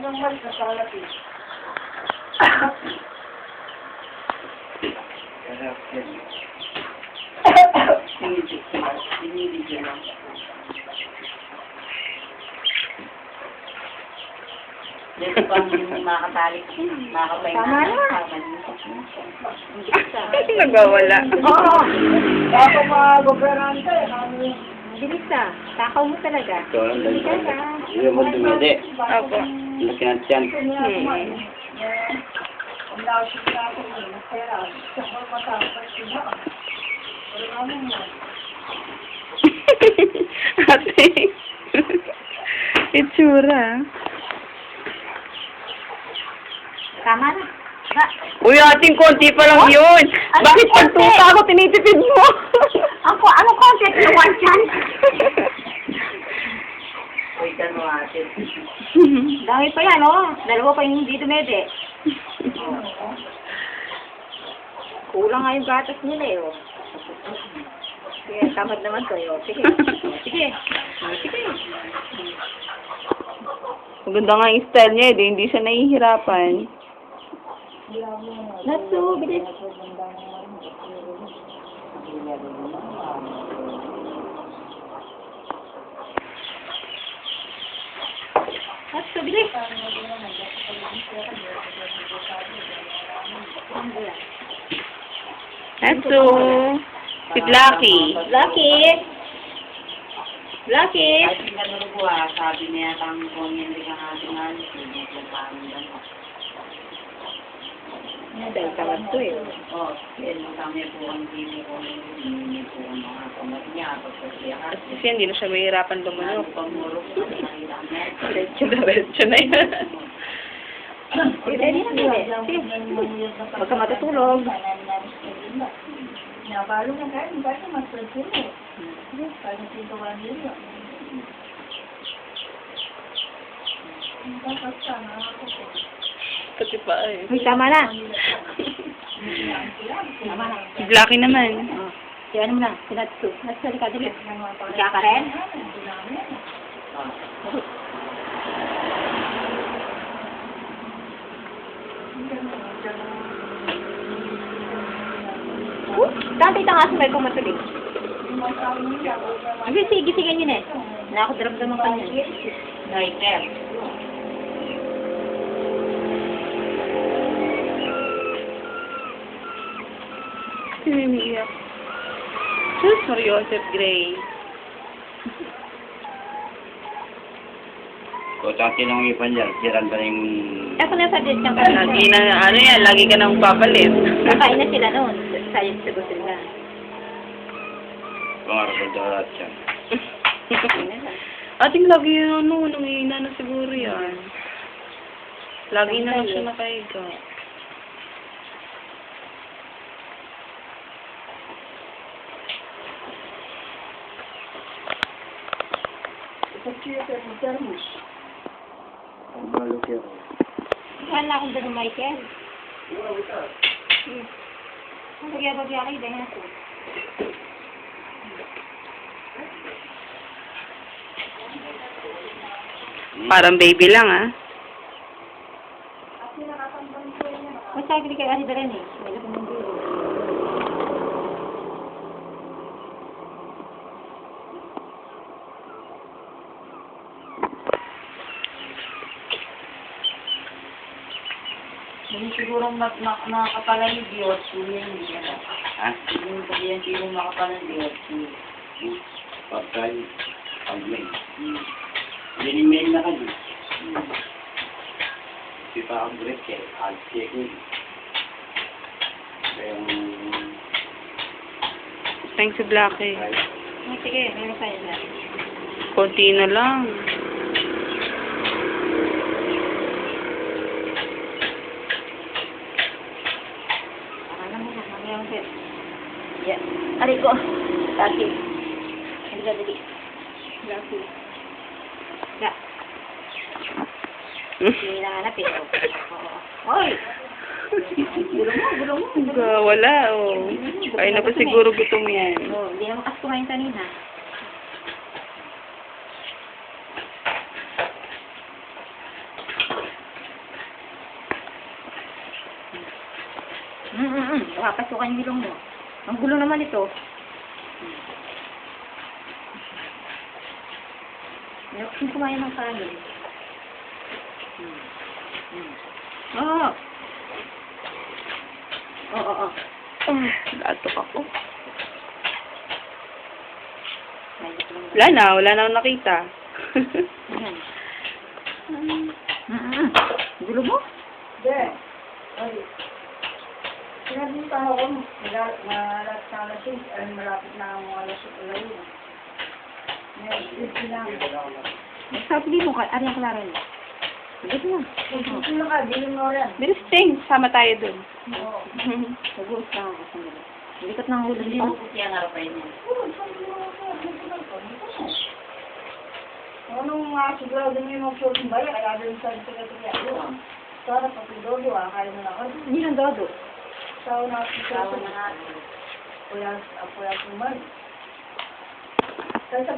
ng mas nasalat eh. Sinibigyan lang. Dito pa makatalik. Makapay Tama na. Kasi nagwawala. Oo. Ako mga gobernante. Bilis na. Takaw mo talaga. Ito, Hindi ka na. hindi mo dumidi. Opo. Laki ng tiyan. Ang lawak na ako ng pera. Sa matapos sila. Pero ano mo? Ate. Itsura. Tama na. Na. Uy, ating konti pa lang yun. Ano Bakit konti? pagtuta ako tinitipid mo? Ano concept ng one chance? Wait ka mo ate. Dami pa yan, oh. Dalawa pa yung hindi dumede. Kulang nga yung gatas nila, eh, oh. Sige, tamad naman to, oh. Sige. Sige. Sige. Maganda nga yung style niya, eh. Hindi siya nahihirapan. Natsu, bilis. Natsu, bilis. Natsu. Si Blacky. Lucky. Lucky. Kahit hindi ka nalubuha, sabi niya tang kung hindi ka natin alis. Hindi ka parang gano'n. Dahil tamad to, eh. Oh, yan kami po ang hindi po ang mga kamot niya. Kasi hindi na siya mahihirapan lumunok. Pamurok sa kanila. Diretso na yan. Ready na, sige. Huwag ka matutulog. Nabalo na kayo, bakit mas pwede? Parang dito ba nila? Dapat sana ako po. Pati pa eh. Uy, tama na. Tama na. Si Blacky naman. Oh. Sige, ano mo na? Si Natsu. Natsu, halika, dali. Ika ka rin? Tatay ta nga sa may kumatulig. Sige, gisingin yun eh. Nakakadrabdaman ka niya. Noiter. Sininiyak. Diyos, Mariosep Gray. Kung saan sinangipan dyan, siran pa yung... Ako na sa date niyang kanina. Lagi na, ano yan, lagi ka nang papalit. Nakain na sila noon. Sayang sa gusto nila. Pangarap ko daw lahat siya. Ating lagi yun, ano, nangihina na siguro yan. Lagi na lang siya nakahiga. Ang balok yan. Wala akong dito, Michael. Ang bagya-bagya kayo, dahil na ito. Parang baby lang, ah. Masagli kayo kasi dala eh. May lakong ng dulo. Hindi siguro makakapala yung Diyos, yun hindi yan. Ha? Yung sabihan siguro makapala yung Diyos. Pagkay, pag-mail. Mini-mail na kanya. Di pa ang break eh, I'll check in. Kaya yung... Thanks si Blacky. Sige, meron kayo na. Konti na lang. Alam mo na, mamaya mo sir. Yeah. Aray ko. Lucky. Hindi ka dali. Lucky. Ya. Hindi na hanap eh. Hoy! Gulong mo. Wala, oh. Ay na pa siguro gutom yan. Oh, hindi naman kasi kumain kanina. Papasukan yung ilong mo. Ang gulo naman ito. Kasi kumain ng kanin. Oo. Oo. Latok ako. Wala na akong nakita. Ayan. Gulo mo? Hindi. Ay. Sinabi pa ako, malapit na alas 6, ay malapit na ang alas 6 ulit. Ngayon, lang. Sabi mo ka, Ariang Clara na. Bilis mo. Sino ka? Dilim mo rin. Bilis, Ting. Sama tayo dun. Oo. Nag-uus lang ako sa mga. Likot ng ulo Hindi dito. mo puti ang araw niya. Oo, sabi mo ako. Anong sigurado niyo yung short ng bayan? Kaya doon sa tiga-tiga. Sana pati dodo, kaya mo na ako. Hindi ng dodo. Sawa na ako. Kuya, kuya, kumain.